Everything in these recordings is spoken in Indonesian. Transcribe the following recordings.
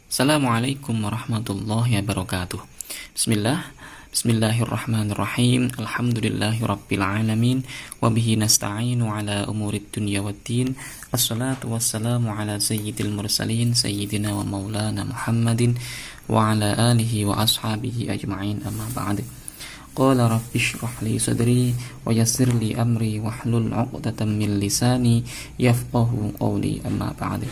Assalamualaikum warahmatullahi wabarakatuh. Bismillahirrahmanirrahim. Alhamdulillahirabbil alamin wa bihi nasta'inu ala umurid dunya waddin. Assalatu wassalamu ala sayyidil mursalin sayyidina wa maulana Muhammadin wa ala alihi wa ashabihi ajma'in, amma ba'd. Qala rabbi shrah li sadri wa yassir li amri wahlul 'uqdatam min lisani yafqahu qawli, amma ba'd.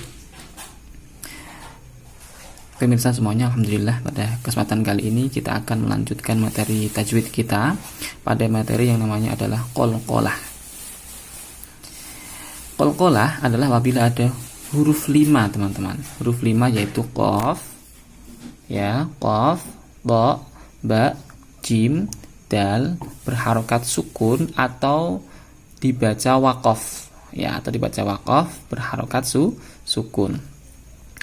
Pemirsa semuanya, alhamdulillah pada kesempatan kali ini kita akan melanjutkan materi tajwid kita pada materi yang namanya adalah qalqalah. Qalqalah adalah apabila ada huruf 5, teman-teman. Huruf 5 yaitu qaf, ya, qaf, dha, ba, jim, dal berharokat sukun atau dibaca waqaf, ya, atau dibaca waqaf berharokat sukun.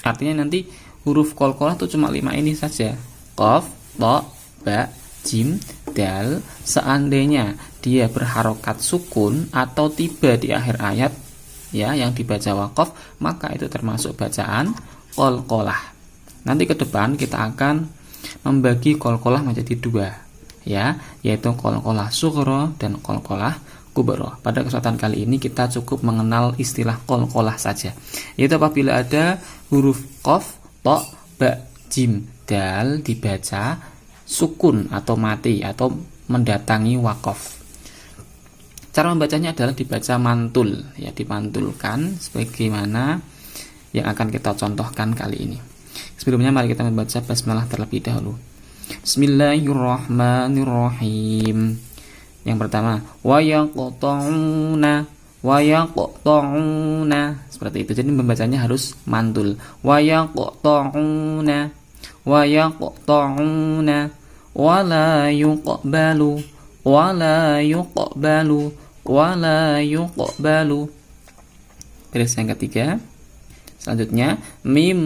Artinya nanti huruf qalqalah itu cuma 5 ini saja. Qaf, dha, ba, jim, dal. Seandainya dia berharokat sukun atau tiba di akhir ayat, ya, yang dibaca waqaf, maka itu termasuk bacaan qalqalah. Nanti ke depan kita akan membagi qalqalah menjadi 2, ya, yaitu qalqalah sughra dan qalqalah kubra. Pada kesempatan kali ini kita cukup mengenal istilah qalqalah saja, yaitu apabila ada huruf qaf, dha, ba, jim, dal dibaca sukun atau mati atau mendatangi waqaf. Cara membacanya adalah dibaca mantul, ya, dimantulkan sebagaimana yang akan kita contohkan kali ini. Sebelumnya mari kita membaca basmalah terlebih dahulu. Bismillahirrahmanirrahim. Yang pertama, wa yaqta'una, wa yaqta'una, seperti itu. Jadi membacanya harus mantul. Wa yaqta'una, wa yaqta'una, wa la yuqbalu, wa la yuqbalu, wa la yuqbalu. Baris yang ketiga. Selanjutnya mim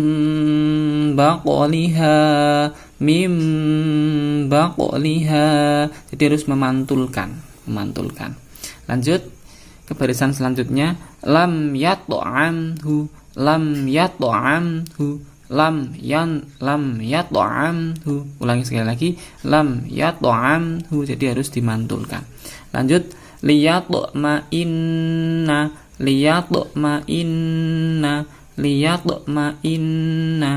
baqliha, mim baqliha. Jadi harus memantulkan. Lanjut ke barisan selanjutnya, lam yat'amhu, lam yat'amhu, lam yat'amhu. Ulangi sekali lagi, lam yat'amhu. Jadi harus dimantulkan. Lanjut, liyatma'inna, liyatma'inna, liyatma'inna.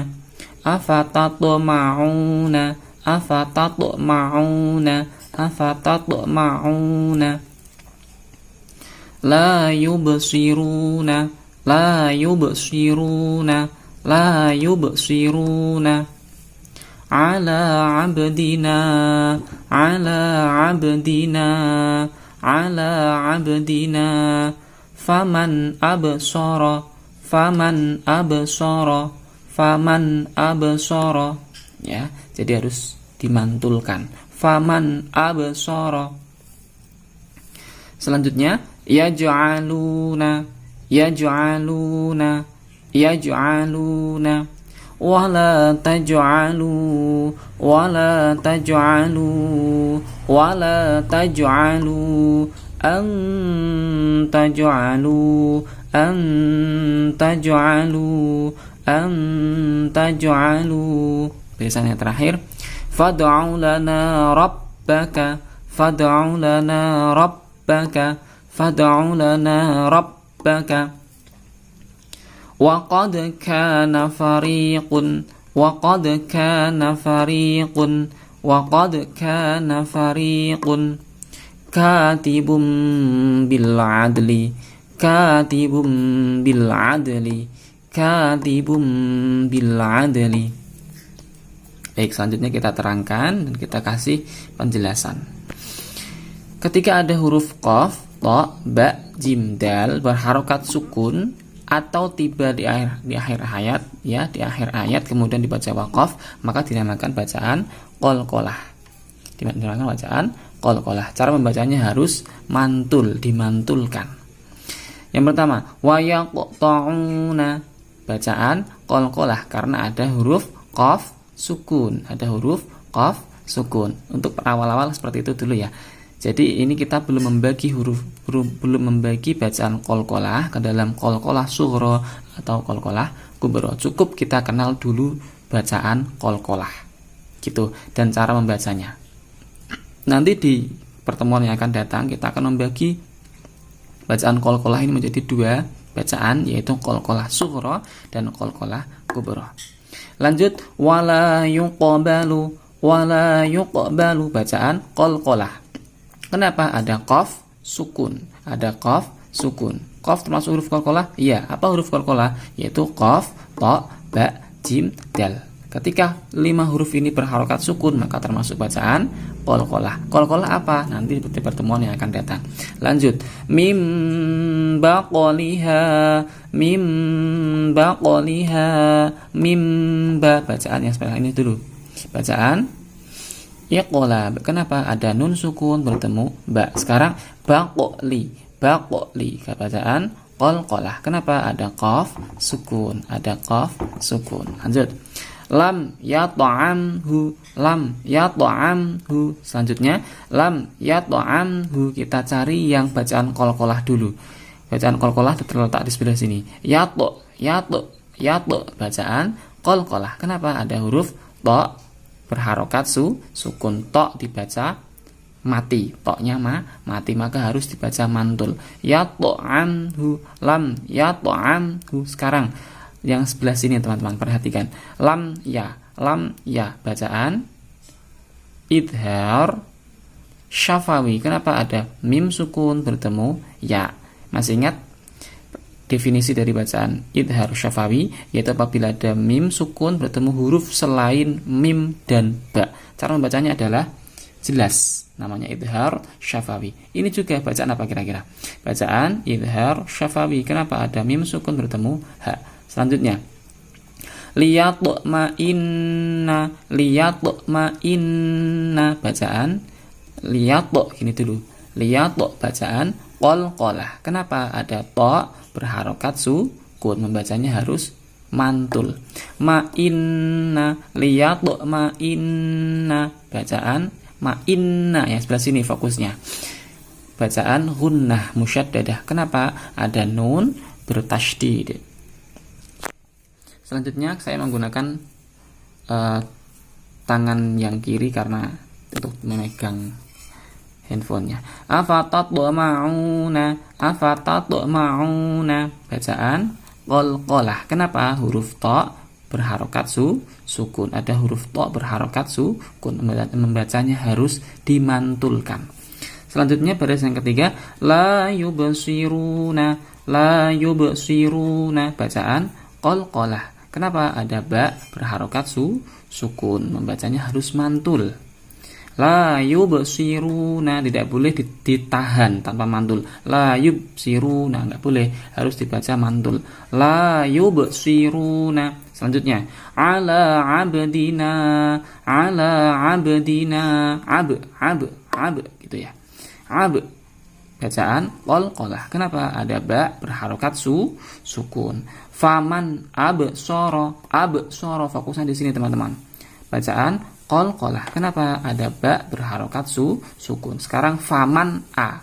Afatatma'una, afatatma'una, afatatma'una. La yubsiruna, la yubsiruna, la yubsiruna. Ala abdina, ala abdina, ala abdina. Faman absara, faman absara, faman absara. Ya, jadi harus dimantulkan. Faman absara. Selanjutnya yaj'aluna, yaj'aluna, yaj'aluna. Wala taj'alu, wala taj'alu, wala taj'alu. An taj'alu, an taj'alu, an taj'alu. Barisan yang terakhir, fad'u lana rabbaka, fad'u lana rabbaka, fad'u lana rabbaka. Wa qad kana fariqun, wa qad kana fariqun, wa qad kana fariqun. Katibum bil adli, katibum bil adli, katibum bil adli. Baik, selanjutnya kita terangkan dan kita kasih penjelasan. Ketika ada huruf qaf, dha, ba, jim, dal berharokat sukun atau tiba di akhir ayat, ya, di akhir ayat kemudian dibaca waqaf, maka dinamakan bacaan qalqalah. Dinamakan bacaan qalqalah. Cara membacanya harus mantul, dimantulkan. Yang pertama, wa yaqta'una, bacaan qalqalah karena ada huruf qaf sukun, ada huruf qaf sukun. Untuk awal-awal seperti itu dulu, ya. Jadi ini kita belum membagi belum membagi bacaan qalqalah ke dalam qalqalah sughra atau qalqalah kubra. Cukup kita kenal dulu bacaan qalqalah. Gitu. Dan cara membacanya. Nanti di pertemuan yang akan datang kita akan membagi bacaan qalqalah ini menjadi dua bacaan, yaitu qalqalah sughra dan qalqalah kubra. Lanjut, wala yuqbalu bacaan qalqalah. Kenapa ada qaf sukun? Ada qaf sukun. Qaf termasuk huruf qalqalah? Iya. Apa huruf qalqalah? Yaitu qaf, ta, ba, jim, dal. Ketika 5 huruf ini berharokat sukun, maka termasuk bacaan qalqalah. Qalqalah apa? Nanti di pertemuan yang akan datang. Lanjut, mim baqaliha, mimba. Bacaan yang sebelah ini dulu. Bacaan iqla. Kenapa? Ada nun sukun bertemu ba. Sekarang baqli. Bacaan qalqalah. Kenapa? Ada qaf sukun. Lanjut. Lam yat'amhu. Selanjutnya lam yat'amhu. Kita cari yang bacaan qalqalah dulu. Bacaan qalqalah terletak di sebelah sini. Yato. Bacaan qalqalah. Kenapa? Ada huruf ta berharokat sukun. Ta dibaca mati. Toknya mati, maka harus dibaca mantul. Yat'amhu. Lam yat'amhu. Sekarang yang sebelah sini teman-teman, perhatikan. Lam ya. Bacaan idhar syafawi. Kenapa ada mim sukun bertemu ya? Masih ingat definisi dari bacaan idhar syafawi? Yaitu apabila ada mim sukun bertemu huruf selain mim dan ba. Cara membacanya adalah jelas, namanya idhar syafawi. Ini juga bacaan apa kira-kira? Bacaan idhar syafawi. Kenapa ada mim sukun bertemu ha? Selanjutnya, liyatma'inna. Bacaan liyat. Gini dulu. Liyat bacaan qalqalah. Kenapa? Ada ta berharokat sukun, membacanya harus mantul. Ma'inna, liyatma'inna. Bacaan ma'inna yang sebelah sini fokusnya. Bacaan gunnah musyaddadah. Kenapa? Ada nun bertasydid. Selanjutnya saya menggunakan tangan yang kiri karena untuk memegang handphonenya. Afatatma'una. Bacaan qalqalah. Kenapa? Huruf ta berharokat sukun. Ada huruf ta berharokat sukun. Membacanya harus dimantulkan. Selanjutnya baris yang ketiga, la yubsiruna. Bacaan qalqalah. Kenapa? Ada ba berharokat sukun. Membacanya harus mantul. La yubsiruna. Tidak boleh ditahan tanpa mantul. La yubsiruna. Enggak boleh. Harus dibaca mantul. La yubsiruna. Selanjutnya. Ala abdina. Ab. Gitu ya. Ab. Bacaan qalqalah. Kenapa? Ada ba berharokat sukun. Faman absara. Fokusnya di sini teman-teman. Bacaan qalqalah. Kenapa? Ada ba berharokat sukun. Sekarang faman a.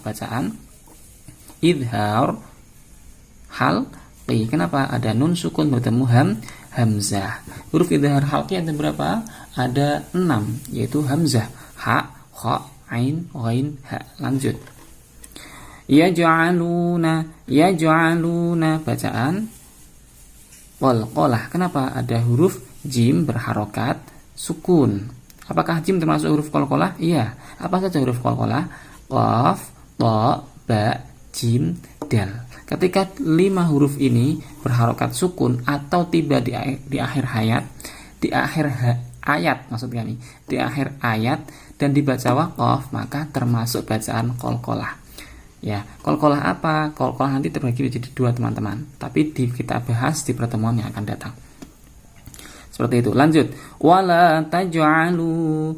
Bacaan idhar halqi. Kenapa? Ada nun sukun bertemu hamzah. Huruf idhar halqi ada berapa? Ada 6, yaitu hamzah, ha, kha, ain, ghain, ha. Lanjut. Yaj'aluna. Bacaan qalqalah. Kenapa? Ada huruf jim berharokat sukun. Apakah jim termasuk huruf qalqalah? Iya. Apa saja huruf qalqalah? Qaf, ta, ba, jim, dal. Ketika 5 huruf ini berharokat sukun atau tiba di akhir ayat maksud kami, di akhir ayat dan dibaca waqaf, maka termasuk bacaan qalqalah. Ya, qalqalah apa? Qalqalah nanti terbagi menjadi 2 teman-teman, tapi kita bahas di pertemuan yang akan datang. Seperti itu. Lanjut. Wala taj'alu.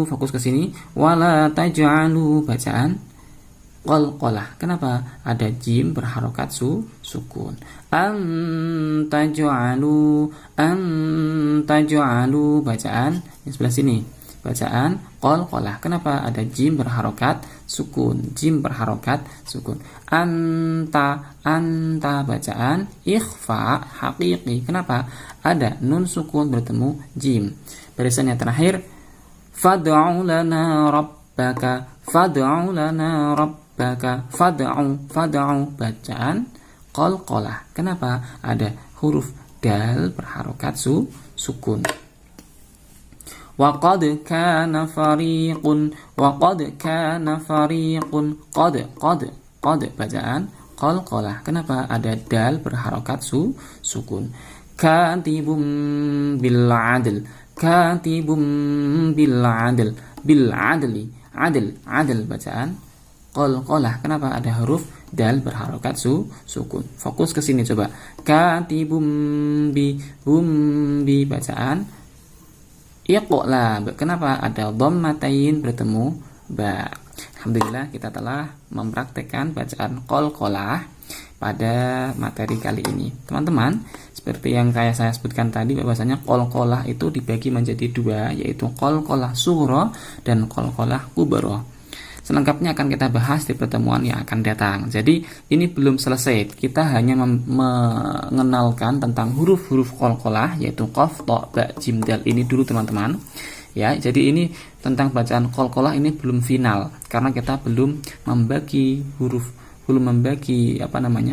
Fokus ke sini. Wala taj'alu. Bacaan qalqalah. Kenapa? Ada jim berharokat sukun. Taj'alu. Bacaan yang sebelah sini. bacaan qalqalah. Kenapa? Ada jim berharokat sukun. Jim berharokat sukun. Anta, anta bacaan ikhfa haqiqi. Kenapa? Ada nun sukun bertemu jim. Barisan yang terakhir, fad'u lana rabbaka, fad'u lana rabbaka, fad'u bacaan qalqalah. Kenapa? Ada huruf dal berharokat sukun. Waqad kana fariqun, waqad kana fariqun, qad bacaan qalqalah. Kenapa? Ada dal berharokat sukun. Katibum bil adl, katibum bil adl, bil adli, adl bacaan qalqalah. Kenapa? Ada huruf dal berharokat sukun. Fokus ke sini coba. Katibum bi bacaan iqla. Kenapa? Ada dhammatain bertemu ba. Alhamdulillah kita telah mempraktekkan bacaan qalqalah pada materi kali ini. Teman-teman, seperti yang saya sebutkan tadi, bahwasanya qalqalah itu dibagi menjadi dua, yaitu qalqalah sughra dan qalqalah kubra. Selengkapnya akan kita bahas di pertemuan yang akan datang. Jadi ini belum selesai. Kita hanya mengenalkan tentang huruf-huruf qalqalah, yaitu qaf, ta, ba, jim, dal ini dulu teman-teman. Ya, jadi ini tentang bacaan qalqalah ini belum final karena kita belum membagi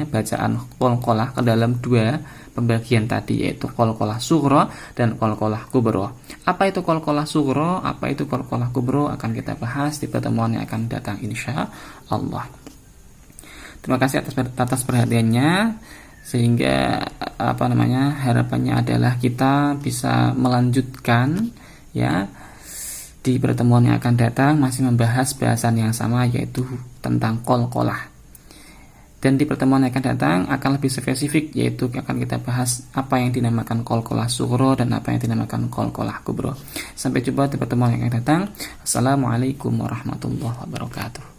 bacaan qalqalah ke dalam dua pembagian tadi, yaitu qalqalah sughra dan qalqalah kubra. Apa itu qalqalah sughra, apa itu qalqalah kubra akan kita bahas di pertemuan yang akan datang insya Allah. Terima kasih atas perhatiannya, sehingga harapannya adalah kita bisa melanjutkan ya di pertemuan yang akan datang masih membahas bahasan yang sama, yaitu tentang qalqalah. Dan di pertemuan yang akan datang akan lebih spesifik, yaitu akan kita bahas apa yang dinamakan qalqalah sughra dan apa yang dinamakan qalqalah kubra. Sampai jumpa di pertemuan yang akan datang. Assalamualaikum warahmatullahi wabarakatuh.